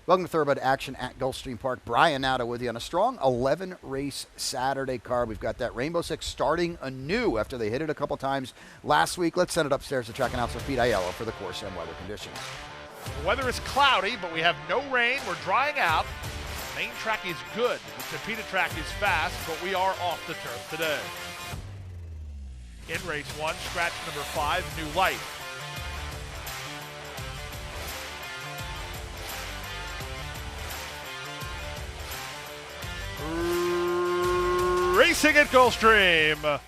Welcome to Thoroughbred Action at Gulfstream Park. Brian Nada with you on a strong 11-race Saturday card. We've got that Rainbow Six starting anew after they hit it a couple times last week. Let's send it upstairs to track announcer Pete Aiello for the course and weather conditions. The weather is cloudy, but we have no rain. We're drying out. Main track is good. The Chipeta track is fast, but we are off the turf today. In race 1, scratch number 5, New Life. Racing at Gulfstream.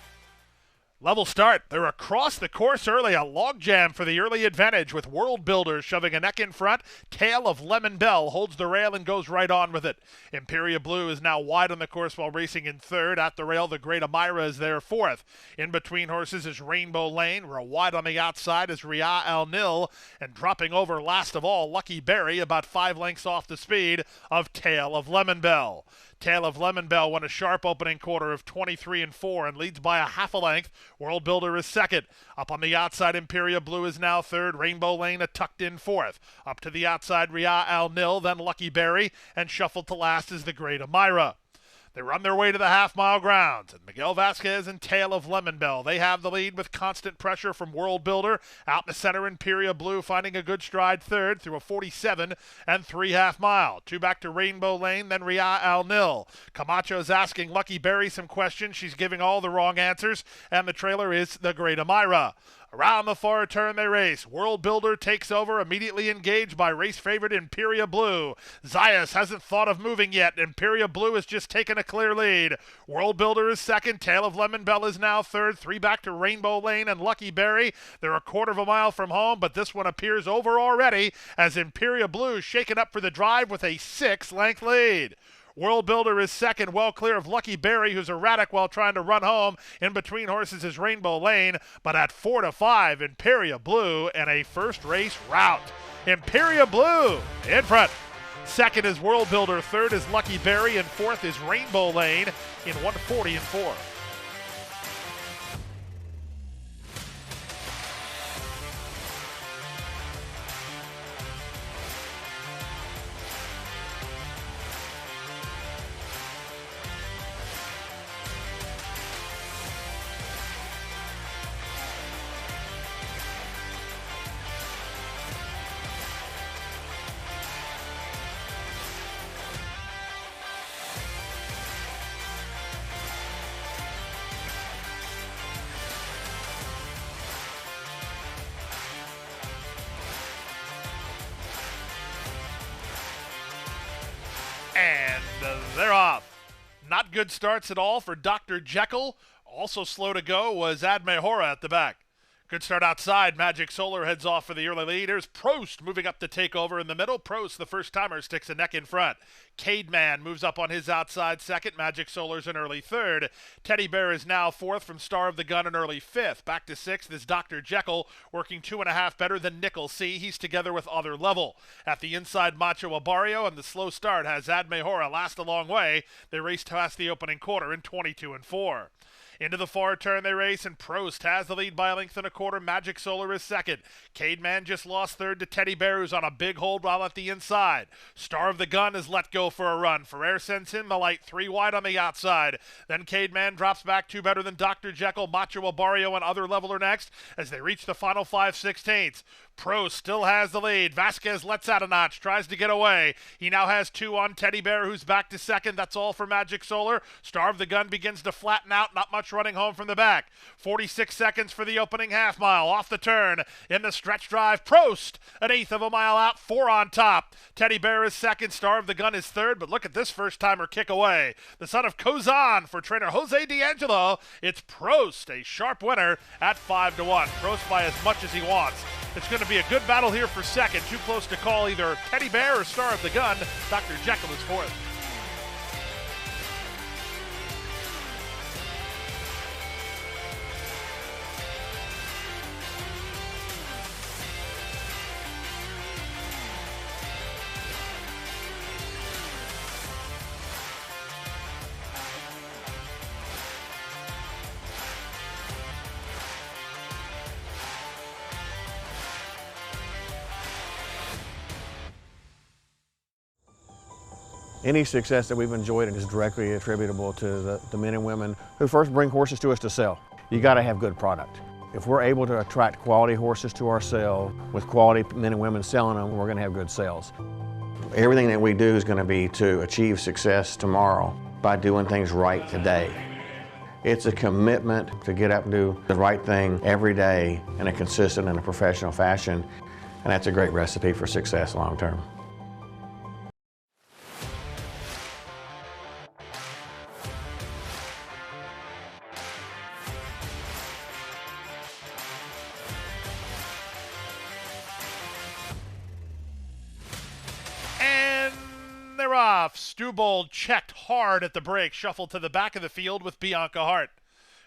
Level start. They're across the course early. A logjam for the early advantage with World Builder shoving a neck in front. Tail of Lemon Bell holds the rail and goes right on with it. Imperia Blue is now wide on the course while racing in third. At the rail, the Great Amira is there fourth. In between horses is Rainbow Lane. We're wide on the outside is Ria Al Nil. And dropping over last of all, Lucky Berry, about 5 lengths off the speed of Tail of Lemon Bell. Tail of Lemon Bell won a sharp opening quarter of 23-4 and leads by a half a length. World Builder is second. Up on the outside, Imperia Blue is now third. Rainbow Lane a tucked in fourth. Up to the outside, Ria Al Nil, then Lucky Berry, and shuffled to last is the Great Amira. They run their way to the half-mile grounds, and Miguel Vasquez and Tail of Lemon Bell, they have the lead with constant pressure from World Builder. Out in the center, Imperia Blue finding a good stride third through a 47 and 3/2 mile. 2 back to Rainbow Lane, then Ria Al Nil. Camacho's asking Lucky Berry some questions. She's giving all the wrong answers, and the trailer is the Great Amira. Around the far turn they race. World Builder takes over, immediately engaged by race favorite Imperia Blue. Zayas hasn't thought of moving yet. Imperia Blue has just taken a clear lead. World Builder is second. Tail of Lemon Bell is now third. 3 back to Rainbow Lane and Lucky Berry. They're a quarter of a mile from home, but this one appears over already as Imperia Blue shaken up for the drive with a 6-length lead. World Builder is second, well clear of Lucky Berry, who's erratic while trying to run home. In between horses is Rainbow Lane, but at 4-5, Imperia Blue and a first race rout. Imperia Blue in front. Second is World Builder, third is Lucky Berry, and fourth is Rainbow Lane in 140-4. And they're off. Not good starts at all for Dr. Jekyll. Also slow to go was Admehora at the back. Good start outside. Magic Solar heads off for the early lead. Here's Prost moving up to take over in the middle. Prost, the first-timer, sticks a neck in front. Cademan moves up on his outside second. Magic Solar's an early third. Teddy Bear is now fourth from Star of the Gun an early fifth. Back to sixth is Dr. Jekyll, working 2.5 better than Nickel C. He's together with Other Level. At the inside, Macho Abario, and the slow start has Admehora last a long way. They race past the opening quarter in 22-4. Into the far turn they race, and Prost has the lead by a length and a quarter. Magic Solar is second. Cademan just lost third to Teddy Bear, who's on a big hold while at the inside. Star of the Gun is let go for a run. Ferrer sends him a light 3 wide on the outside. Then Cademan drops back 2 better than Dr. Jekyll. Macho Abario and Other Level are next as they reach the final 5/16. Prost still has the lead. Vasquez lets out a notch, tries to get away. He now has 2 on Teddy Bear, who's back to second. That's all for Magic Solar. Star of the Gun begins to flatten out, not much running home from the back. 46 seconds for the opening half mile. Off the turn in the stretch drive. Prost, an 1/8 of a mile out, 4 on top. Teddy Bear is second. Star of the Gun is third, but look at this first-timer kick away. The son of Kozan for trainer Jose D'Angelo. It's Prost, a sharp winner at 5-1. Prost by as much as he wants. It's going to be a good battle here for second. Too close to call either Teddy Bear or Star of the Gun. Dr. Jekyll is fourth. Any success that we've enjoyed is directly attributable to the men and women who first bring horses to us to sell. You got to have good product. If we're able to attract quality horses to our sale with quality men and women selling them, we're going to have good sales. Everything that we do is going to be to achieve success tomorrow by doing things right today. It's a commitment to get up and do the right thing every day in a consistent and a professional fashion, and that's a great recipe for success long term. They're off. Stewbold checked hard at the break, shuffled to the back of the field with Bianca Hart.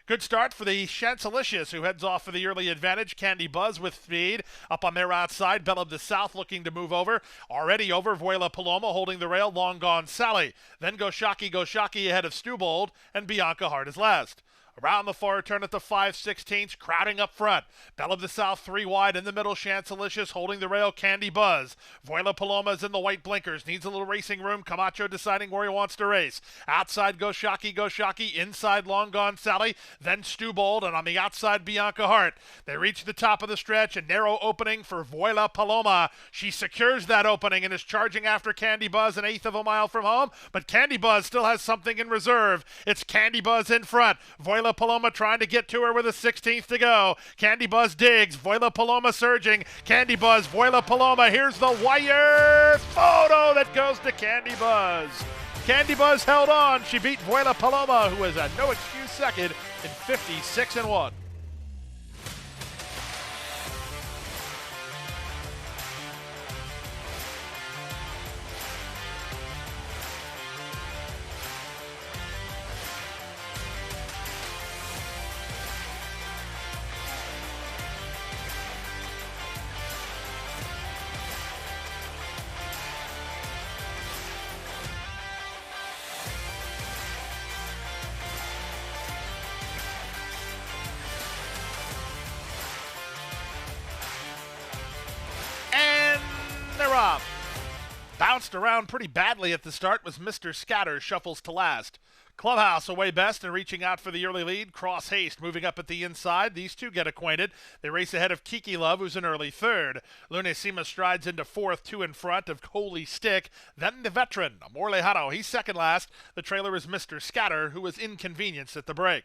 Good start for the Chancelicious, who heads off for the early advantage. Candy Buzz with speed. Up on their outside, Belle of the South looking to move over. Already over, Vuela Paloma holding the rail. Long Gone Sally. Then Go Shocky ahead of Stewbold, and Bianca Hart is last. Around the far turn at the 5/16, crowding up front. Belle of the South 3 wide in the middle. Chancelicious holding the rail. Candy Buzz. Vuela Paloma's in the white blinkers. Needs a little racing room. Camacho deciding where he wants to race. Outside Go Shocky. Inside Long Gone Sally. Then Stewbold, and on the outside Bianca Hart. They reach the top of the stretch. A narrow opening for Vuela Paloma. She secures that opening and is charging after Candy Buzz an eighth of a mile from home. But Candy Buzz still has something in reserve. It's Candy Buzz in front. Vuela Paloma trying to get to her with a 16th to go. Candy Buzz digs. Vuela Paloma surging. Candy Buzz, Vuela Paloma. Here's the wire photo that goes to Candy Buzz. Candy Buzz held on. She beat Vuela Paloma, who was a no excuse second in 56-1. Bounced around pretty badly at the start was Mr. Scatter, shuffles to last. Clubhouse away best and reaching out for the early lead. Cross Haste moving up at the inside. These two get acquainted. They race ahead of Kiki Love, who's an early third. Lunacima strides into fourth, two in front of Holy Stick. Then the veteran, Amor Lejano. He's second last. The trailer is Mr. Scatter, who was inconvenienced at the break.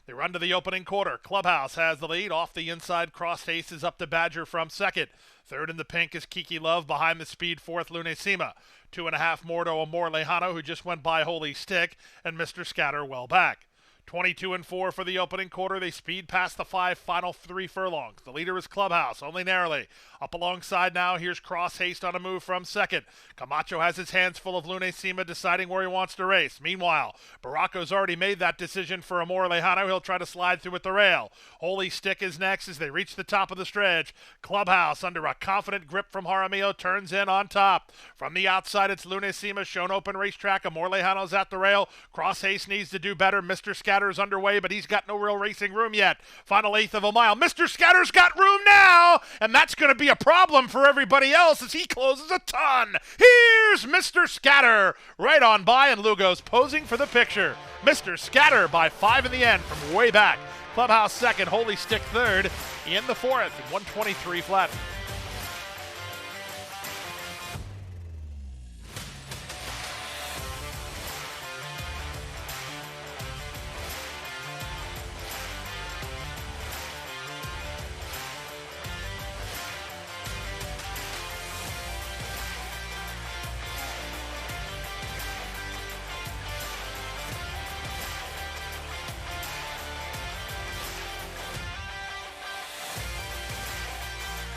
They run to the opening quarter. Clubhouse has the lead. Off the inside, Cross Haste is up to Badger from second. Third in the pink is Kiki Love. Behind the speed, fourth, Lunacima. 2.5 more to Amor Lejano, who just went by Holy Stick, and Mr. Scatter well back. 22-4 for the opening quarter. They speed past the final 3 furlongs. The leader is Clubhouse, only narrowly. Up alongside now, here's Cross Haste on a move from second. Camacho has his hands full of Lunacima, deciding where he wants to race. Meanwhile, Baracco's already made that decision for Amor Lejano. He'll try to slide through at the rail. Holy Stick is next as they reach the top of the stretch. Clubhouse, under a confident grip from Jaramillo, turns in on top. From the outside, it's Lunacima, shown open racetrack. Amor Lejano's at the rail. Cross Haste needs to do better. Mr. Scatter's underway, but he's got no real racing room yet. Final eighth of a mile. Mr. Scatter's got room now, and that's going to be a problem for everybody else as he closes a ton. Here's Mr. Scatter right on by, and Lugo's posing for the picture. Mr. Scatter by 5 in the end from way back. Clubhouse second, Holy Stick third, in the fourth, 123 flat.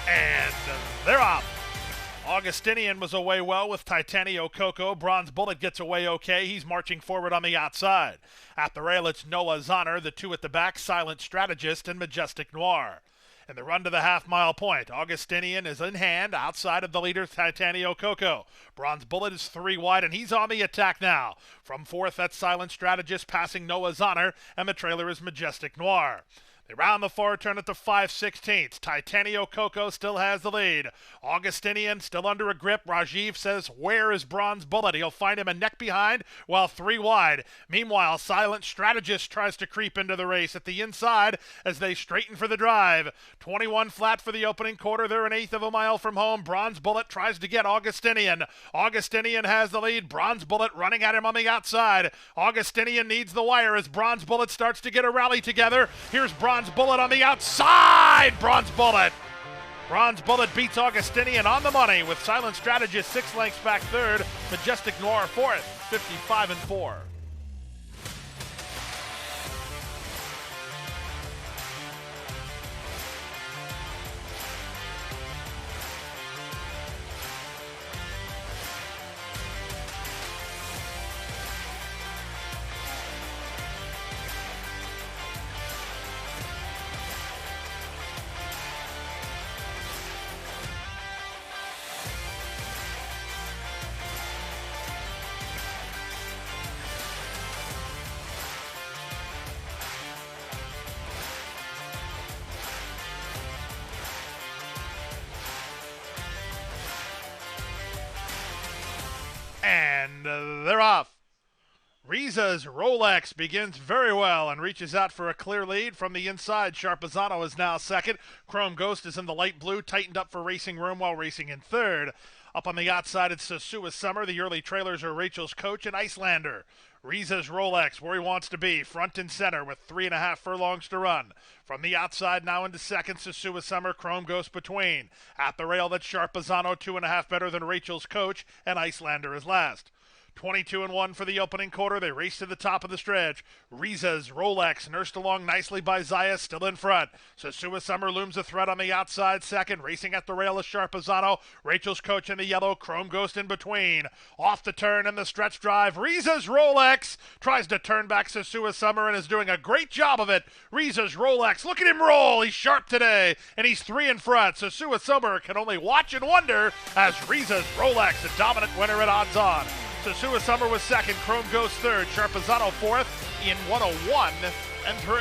And they're off. Augustinian was away well with Titanio Coco. Bronze Bullet gets away okay. He's marching forward on the outside. At the rail, it's Noah's Honor, the two at the back, Silent Strategist, and Majestic Noir. In the run to the half-mile point, Augustinian is in hand outside of the leader, Titanio Coco. Bronze Bullet is 3 wide, and he's on the attack now. From fourth, that's Silent Strategist passing Noah's Honor, and the trailer is Majestic Noir. They round the far turn at the 5/16. Titanio Coco still has the lead. Augustinian still under a grip. Rajiv says, where is Bronze Bullet? He'll find him a neck behind while 3 wide. Meanwhile, Silent Strategist tries to creep into the race at the inside as they straighten for the drive. 21 flat for the opening quarter. They're an eighth of a mile from home. Bronze Bullet tries to get Augustinian. Augustinian has the lead. Bronze Bullet running at him on the outside. Augustinian needs the wire as Bronze Bullet starts to get a rally together. Here's Bronze Bullet on the outside. Bronze Bullet beats Augustinian on the money with Silent Strategist 6 lengths back third. Majestic Noir fourth, 55-4. And they're off. Riza's Rolex begins very well and reaches out for a clear lead from the inside. Sharpazano is now second. Chrome Ghost is in the light blue, tightened up for racing room while racing in third. Up on the outside, it's Sasua Summer. The early trailers are Rachel's Coach and Icelander. Riza's Rolex, where he wants to be, front and center with 3.5 furlongs to run. From the outside now into second, Sasua Summer, Chrome Ghost between. At the rail, that's Sharpazano, 2.5 better than Rachel's Coach, and Icelander is last. 22-1 for the opening quarter. They race to the top of the stretch. Riza's Rolex nursed along nicely by Zaya, still in front. Sasua Summer looms a threat on the outside second. Racing at the rail is Sharpazano. Rachel's Coach in the yellow. Chrome Ghost in between. Off the turn and the stretch drive. Riza's Rolex tries to turn back Sasua Summer and is doing a great job of it. Riza's Rolex, look at him roll. He's sharp today, and he's 3 in front. Sasua Summer can only watch and wonder as Riza's Rolex, a dominant winner at odds on. Sasua Summer was second, Chrome Ghost third, Sharpazano fourth in 101 and 3.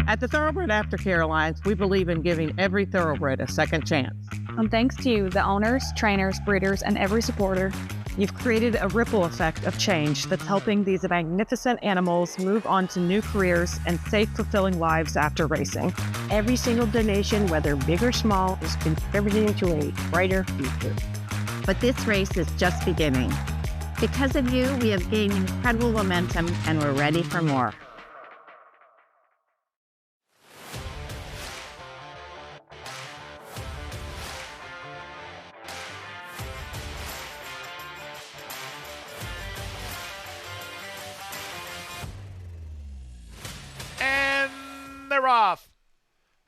At the Thoroughbred Aftercare Alliance, we believe in giving every thoroughbred a second chance. And thanks to you, the owners, trainers, breeders, and every supporter, you've created a ripple effect of change that's helping these magnificent animals move on to new careers and safe, fulfilling lives after racing. Every single donation, whether big or small, is contributing to a brighter future. But this race is just beginning. Because of you, we have gained incredible momentum and we're ready for more. They're off.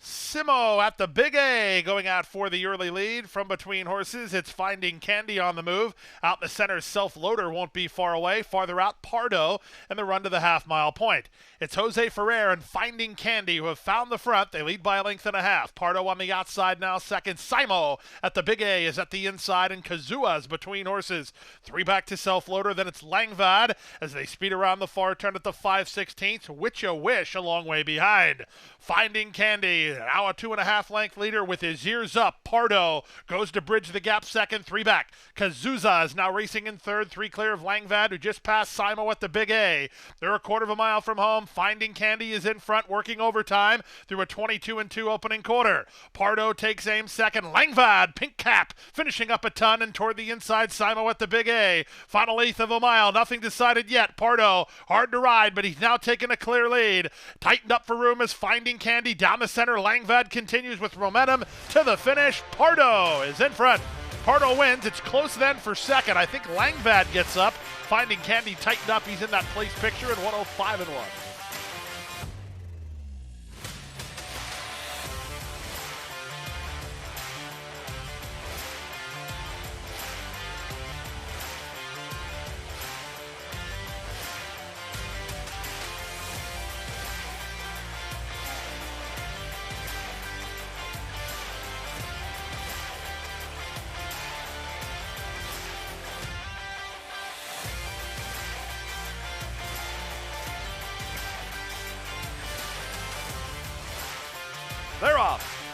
Simo at the Big A going out for the early lead from between horses. It's Finding Candy on the move. Out the center, Self-Loader won't be far away. Farther out, Pardo and the run to the half-mile point. It's Jose Ferrer and Finding Candy who have found the front. They lead by a length and a half. Pardo on the outside now second. Simo at the Big A is at the inside, and Kazua's between horses. 3 back to Self-Loader, then it's Langvad as they speed around the far turn at the 5/16. Which a Wish a long way behind. Finding Candy, now a 2.5 length leader with his ears up. Pardo goes to bridge the gap second, 3 back. Kazuza is now racing in third, 3 clear of Langvad, who just passed Simo at the Big A. They're a quarter of a mile from home. Finding Candy is in front, working overtime through a 22-2 opening quarter. Pardo takes aim second. Langvad, pink cap, finishing up a ton and toward the inside. Simo at the Big A. Final eighth of a mile, nothing decided yet. Pardo, hard to ride, but he's now taken a clear lead. Tightened up for room as Finding Candy down the center. Langvad continues with momentum to the finish. Pardo is in front. Pardo wins. It's close then for second. I think Langvad gets up. Finding Candy tightened up. He's in that place picture at 105-1. off.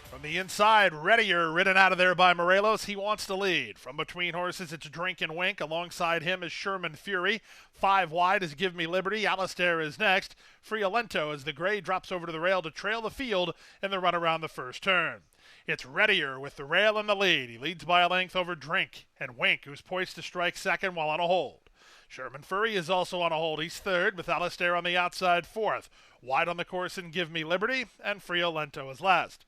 From the inside, Readier ridden out of there by Morelos. He wants to lead. From between horses, it's Drink and Wink. Alongside him is Sherman Fury. 5 wide is Give Me Liberty. Alistair is next. Friolento as the gray drops over to the rail to trail the field in the run around the first turn. It's Readier with the rail in the lead. He leads by a length over Drink and Wink, who's poised to strike second while on a hold. Sherman Fury is also on a hold. He's third, with Alistair on the outside fourth. Wide on the course in Give Me Liberty, and Friolento is last.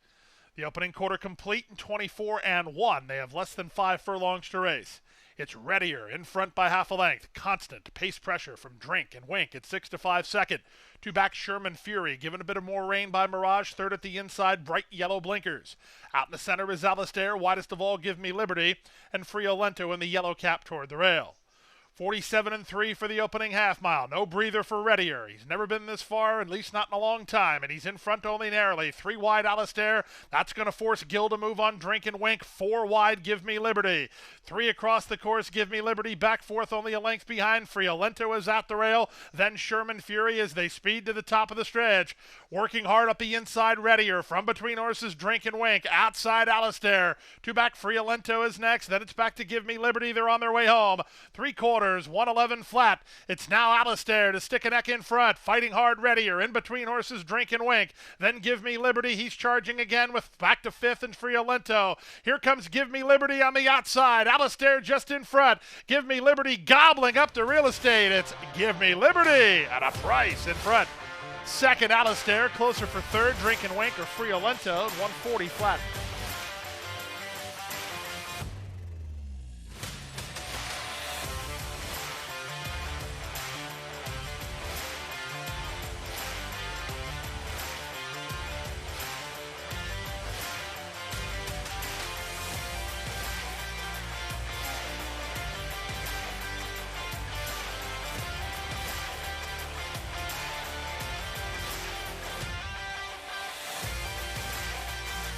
The opening quarter complete in 24-1. They have less than 5 furlongs to race. It's Readier in front by half a length. Constant pace pressure from Drink and Wink at 6-5 second. 2 back Sherman Fury, given a bit of more rain by Mirage. Third at the inside, bright yellow blinkers. Out in the center is Alistair, widest of all Give Me Liberty, and Friolento in the yellow cap toward the rail. 47-3 for the opening half mile. No breather for Readier. He's never been this far, at least not in a long time, and he's in front only narrowly. 3 wide Alistair. That's going to force Gill to move on Drink and Wink. 4 wide Give Me Liberty. 3 across the course, Give Me Liberty back fourth, only a length behind. Friolento is at the rail. Then Sherman Fury as they speed to the top of the stretch. Working hard up the inside, Readier. From between horses, Drink and Wink. Outside Alistair. 2 back Friolento is next. Then it's back to Give Me Liberty. They're on their way home. 3/4. 111 flat. It's now Alistair to stick a neck in front. Fighting hard, Readier. In between horses, Drink and Wink. Then Give Me Liberty. He's charging again with back to fifth and Friolento. Here comes Give Me Liberty on the outside. Alistair just in front. Give Me Liberty gobbling up the real estate. It's Give Me Liberty at a price in front. Second, Alistair. Closer for third, Drink and Wink or Friolento at 140 flat.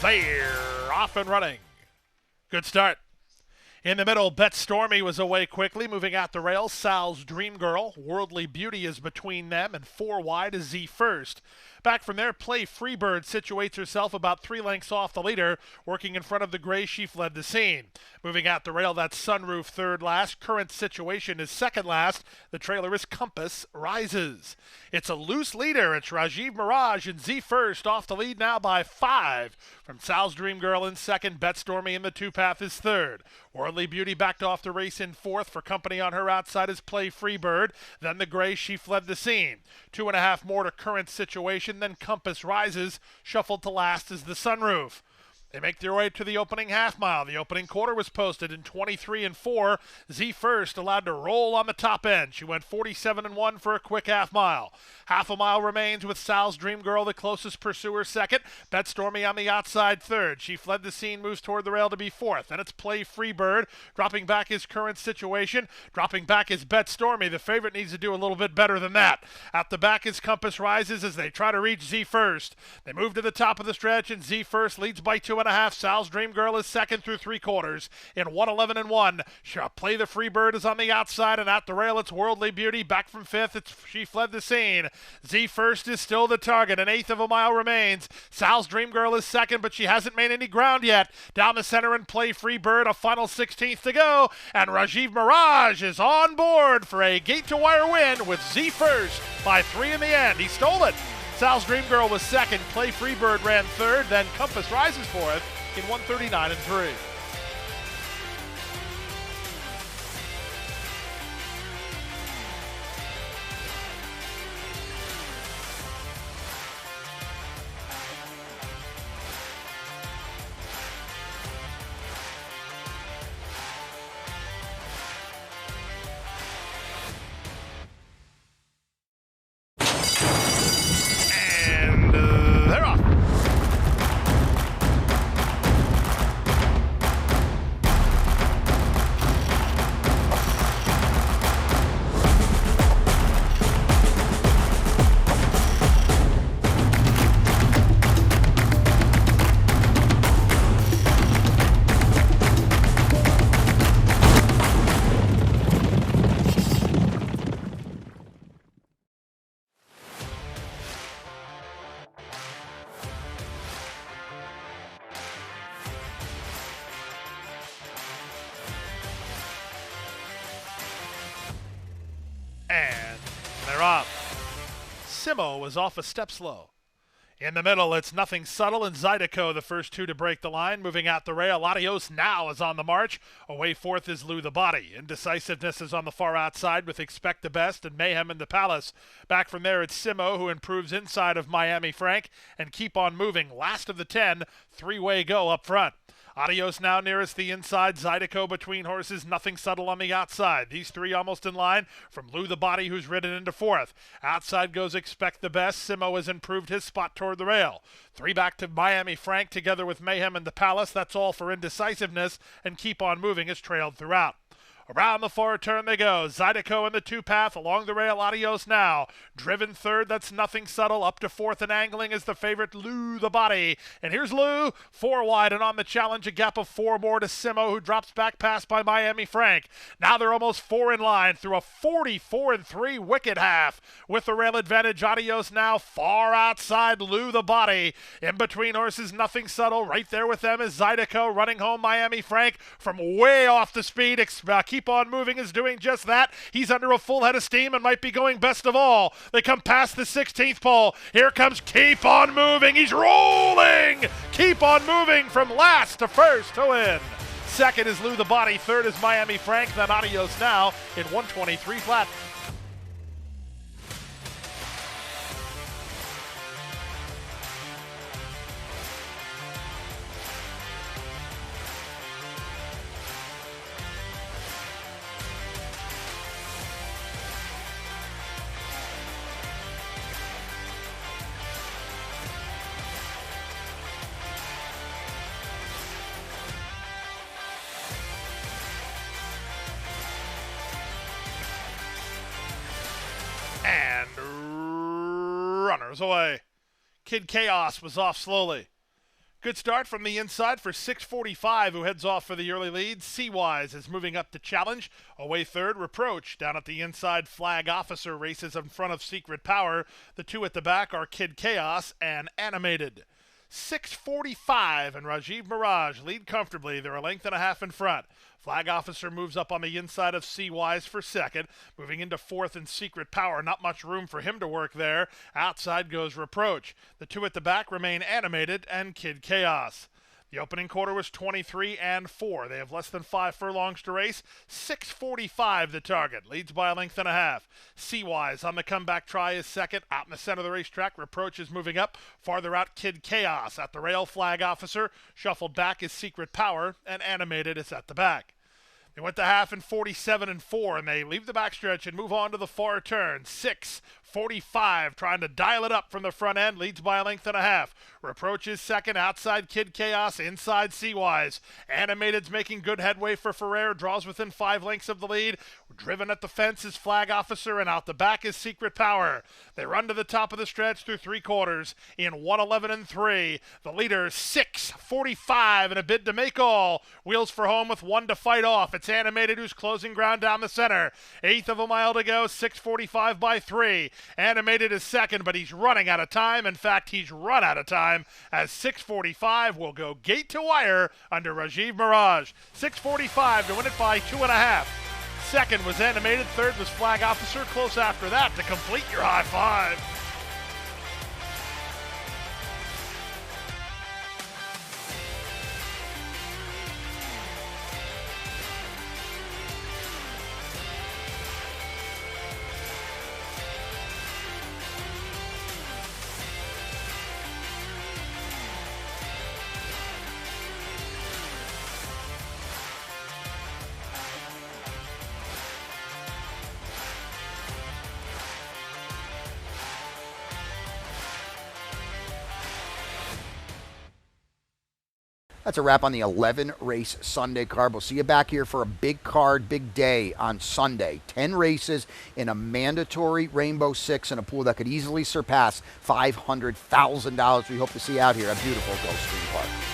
They're off and running. Good start. In the middle, Bet Stormy was away quickly, moving out the rail. Sal's Dream Girl. Worldly Beauty is between them, and 4 wide is Z First. Back from there, Play Freebird situates herself about 3 lengths off the leader. Working in front of the gray, she fled the scene. Moving out the rail, that's Sunroof third last. Current Situation is second last. The trailer is Compass Rises. It's a loose leader. It's Rajiv Mirage and Z First off the lead now by 5. From Sal's Dream Girl in second, Bet Stormy in the 2-path is third. Worldly Beauty backed off the race in fourth. For company on her outside is Play Freebird. Then the gray, she fled the scene. 2.5 more to Current Situation. Then Compass Rises. Shuffled to last is the Sunroof. They make their way to the opening half mile. The opening quarter was posted in 23-4. Z First allowed to roll on the top end. She went 47-1 for a quick half mile. Half a mile remains with Sal's Dream Girl, the closest pursuer, second. Bet Stormy on the outside third. She fled the scene, moves toward the rail to be fourth. Then it's Play Freebird. Dropping back is Current Situation. Dropping back is Bet Stormy. The favorite needs to do a little bit better than that. At the back is Compass Rises as they try to reach Z First. They move to the top of the stretch, and Z First leads by 2.5. Sal's Dream Girl is second through 3/4 in 111-1. Play the Freebird is on the outside, and at the rail it's Worldly Beauty. Back from fifth, she fled the scene. Z First is still the target. 1/8 of a mile remains. Sal's Dream Girl is second, but she hasn't made any ground yet. Down the center and Play Freebird, a final 16th to go, and Rajiv Mirage is on board for a gate-to-wire win with Z First by 3 in the end. He stole it. Sal's Dream Girl was second. Play Freebird ran third. Then Compass Rises fourth in 139-3. And they're off. Simo was off a step slow. In the middle, it's Nothing Subtle and Zydeco, the first two to break the line. Moving out the rail, Adios Now is on the march. Away fourth is Lou the Body. Indecisiveness is on the far outside with Expect the Best and Mayhem in the Palace. Back from there, it's Simo, who improves inside of Miami Frank. And Keep on Moving, last of the 10, three-way go up front. Adios Now nearest the inside, Zydeco between horses, Nothing Subtle on the outside. These three almost in line from Lou the Body, who's ridden into fourth. Outside goes Expect the Best. Simo has improved his spot toward the rail. Three back to Miami Frank together with Mayhem in the Palace. That's all for Indecisiveness, and Keep on Moving is trailed throughout. Around the far turn they go. Zydeco in the two-path. Along the rail, Adios Now. Driven third, that's Nothing Subtle. Up to fourth and angling is the favorite, Lou the Body. And here's Lou, four wide, and on the challenge, a gap of four more to Simo, who drops back past by Miami Frank. Now they're almost four in line through a 44-3 wicket half. With the rail advantage, Adios Now far outside, Lou the Body. In between horses, Nothing Subtle. Right there with them is Zydeco running home Miami Frank from way off the speed. Keep on Moving is doing just that. He's under a full head of steam and might be going best of all. They come past the 16th pole. Here comes Keep on Moving. He's rolling. Keep on Moving from last to first to win. Second is Lou the Body. Third is Miami Frank. Then Adios Now in 123 flat. And runners away. Kid Chaos was off slowly. Good start from the inside for 645, who heads off for the early lead. Seawise is moving up to challenge. Away third, Reproach. Down at the inside, Flag Officer races in front of Secret Power. The two at the back are Kid Chaos and Animated. 645 and Rajiv Mirage lead comfortably. They're a length and a half in front. Flag Officer moves up on the inside of Seawise for second. Moving into fourth in Secret Power. Not much room for him to work there. Outside goes Reproach. The two at the back remain Animated and Kid Chaos. The opening quarter was 23-4. They have less than 5 furlongs to race. 6:45 the target. Leads by a length and a half. Seawise on the comeback try is second. Out in the center of the racetrack, Reproach is moving up. Farther out, Kid Chaos. At the rail, Flag Officer. Shuffled back is Secret Power. And Animated is at the back. They went to half in 47-4, and they leave the backstretch and move on to the far turn. 6:45, trying to dial it up from the front end, leads by a length and a half. Reproach is second, outside Kid Chaos, inside Seawise. Animated's making good headway for Ferrer, draws within 5 lengths of the lead. Driven at the fence is Flag Officer, and out the back is Secret Power. They run to the top of the stretch through 3 quarters in 1:11-3. The leader, 6:45, in a bid to make all. Wheels for home with 1 to fight off. It's Animated who's closing ground down the center. 1/8 of a mile to go, 6:45 by 3. Animated is second, but he's running out of time. In fact, he's run out of time, as 6:45 will go gate to wire under Rajiv Mirage. 6:45 to win it by 2.5. Second was Animated, third was Flag Officer. Close after that to complete your high five. That's a wrap on the 11-race Sunday card. We'll see you back here for a big card, big day on Sunday. 10 races in a mandatory Rainbow Six and a pool that could easily surpass $500,000. We hope to see you out here at beautiful Gulfstream Park.